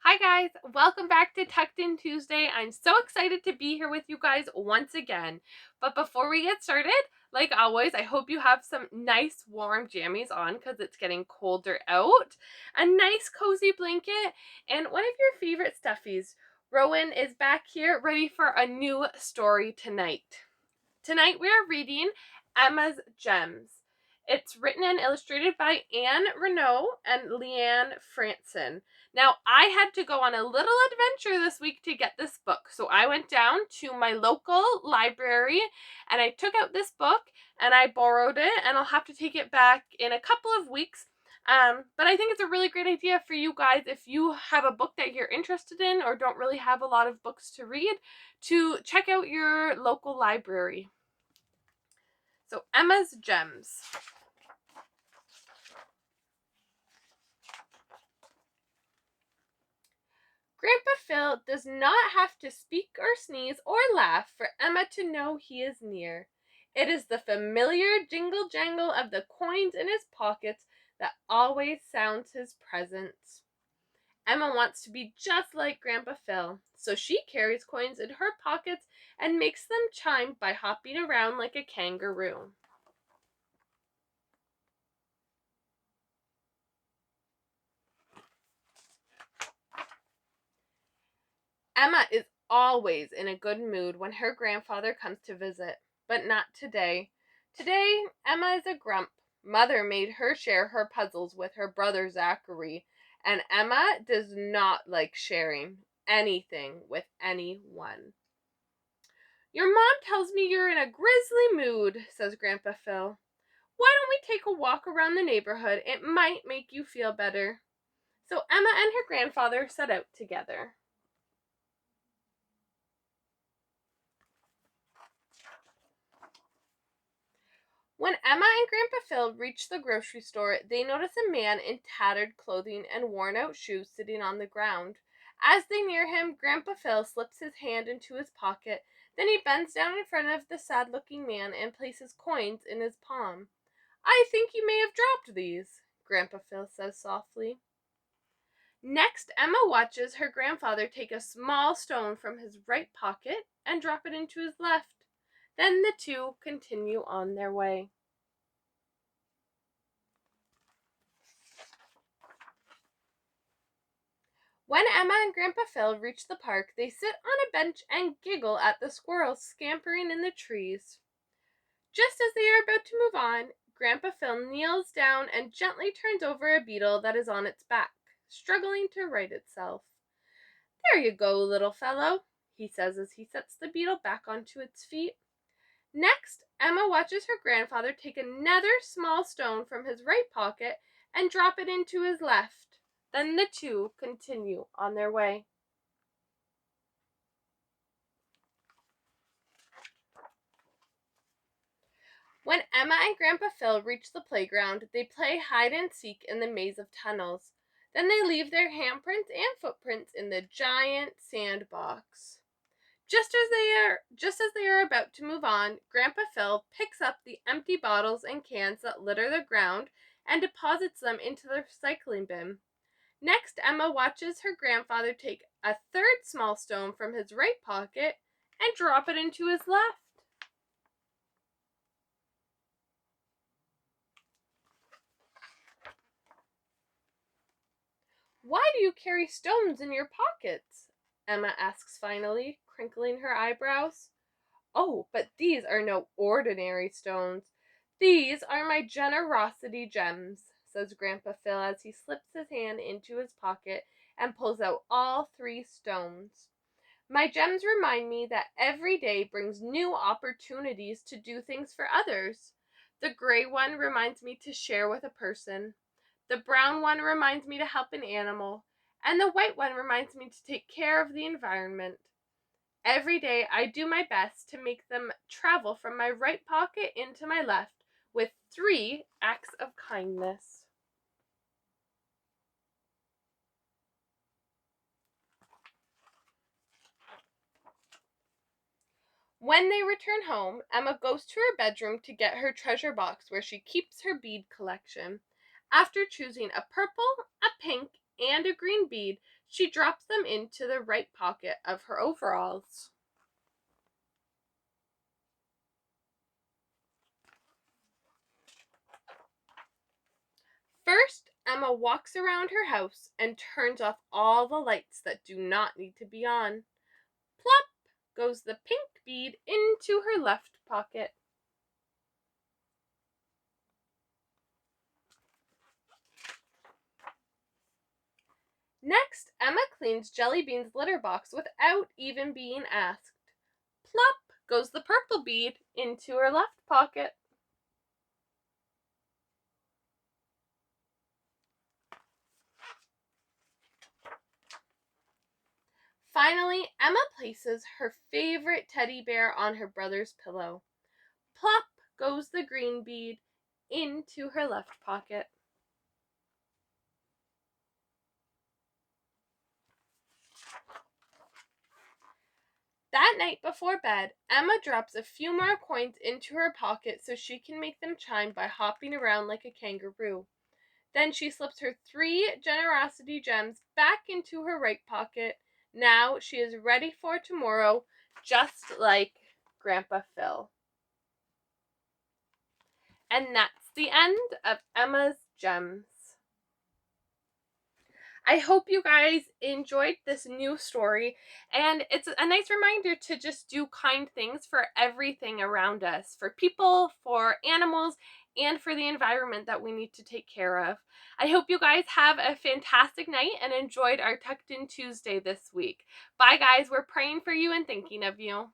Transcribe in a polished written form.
Hi guys, welcome back to Tucked In Tuesday. I'm so excited to be here with you guys once again. But before we get started, like always, I hope you have some nice warm jammies on because it's getting colder out, a nice cozy blanket, and one of your favorite stuffies. Rowan is back here ready for a new story tonight. Tonight we are reading Emma's Gems. It's written and illustrated by Renaud and Leanne Franson. Now, I had to go on a little adventure this week to get this book. So I went down to my local library and I took out this book and I borrowed it, and I'll have to take it back in a couple of weeks. But I think it's a really great idea for you guys if you have a book that you're interested in or don't really have a lot of books to read to check out your local library. So Emma's Gems. Grandpa Phil does not have to speak or sneeze or laugh for Emma to know he is near. It is the familiar jingle jangle of the coins in his pockets that always sounds his presence. Emma wants to be just like Grandpa Phil, so she carries coins in her pockets and makes them chime by hopping around like a kangaroo. Emma is always in a good mood when her grandfather comes to visit, but not today. Today, Emma is a grump. Mother made her share her puzzles with her brother Zachary, and Emma does not like sharing anything with anyone. Your mom tells me you're in a grizzly mood, says Grandpa Phil. Why don't we take a walk around the neighborhood? It might make you feel better. So Emma and her grandfather set out together. When Emma and Grandpa Phil reach the grocery store, they notice a man in tattered clothing and worn out shoes sitting on the ground. As they near him, Grandpa Phil slips his hand into his pocket. Then he bends down in front of the sad looking man and places coins in his palm. I think you may have dropped these, Grandpa Phil says softly. Next, Emma watches her grandfather take a small stone from his right pocket and drop it into his left. Then the two continue on their way. When Emma and Grandpa Phil reach the park, they sit on a bench and giggle at the squirrels scampering in the trees. Just as they are about to move on, Grandpa Phil kneels down and gently turns over a beetle that is on its back, struggling to right itself. There you go, little fellow, he says as he sets the beetle back onto its feet. Next, Emma watches her grandfather take another small stone from his right pocket and drop it into his left. Then the two continue on their way. When Emma and Grandpa Phil reach the playground, they play hide and seek in the maze of tunnels. Then they leave their handprints and footprints in the giant sandbox. Just as they are about to move on, Grandpa Phil picks up the empty bottles and cans that litter the ground and deposits them into the recycling bin. Next, Emma watches her grandfather take a third small stone from his right pocket and drop it into his left. Why do you carry stones in your pockets? Emma asks finally, crinkling her eyebrows. Oh, but these are no ordinary stones. These are my generosity gems, says Grandpa Phil as he slips his hand into his pocket and pulls out all 3 stones. My gems remind me that every day brings new opportunities to do things for others. The gray one reminds me to share with a person. The brown one reminds me to help an animal. And the white one reminds me to take care of the environment. Every day I do my best to make them travel from my right pocket into my left with 3 acts of kindness. When they return home, Emma goes to her bedroom to get her treasure box where she keeps her bead collection. After choosing a purple, a pink, and a green bead, She drops them into the right pocket of her overalls. First, Emma walks around her house and turns off all the lights that do not need to be on. Plop goes the pink bead into her left pocket. Next, Emma cleans Jellybean's litter box without even being asked. Plop goes the purple bead into her left pocket. Finally, Emma places her favorite teddy bear on her brother's pillow. Plop goes the green bead into her left pocket. That night before bed, Emma drops a few more coins into her pocket so she can make them chime by hopping around like a kangaroo. Then she slips her 3 generosity gems back into her right pocket. Now she is ready for tomorrow, just like Grandpa Phil. And that's the end of Emma's Gems. I hope you guys enjoyed this new story, and it's a nice reminder to just do kind things for everything around us, for people, for animals, and for the environment that we need to take care of. I hope you guys have a fantastic night and enjoyed our Tucked In Tuesday this week. Bye guys, we're praying for you and thinking of you.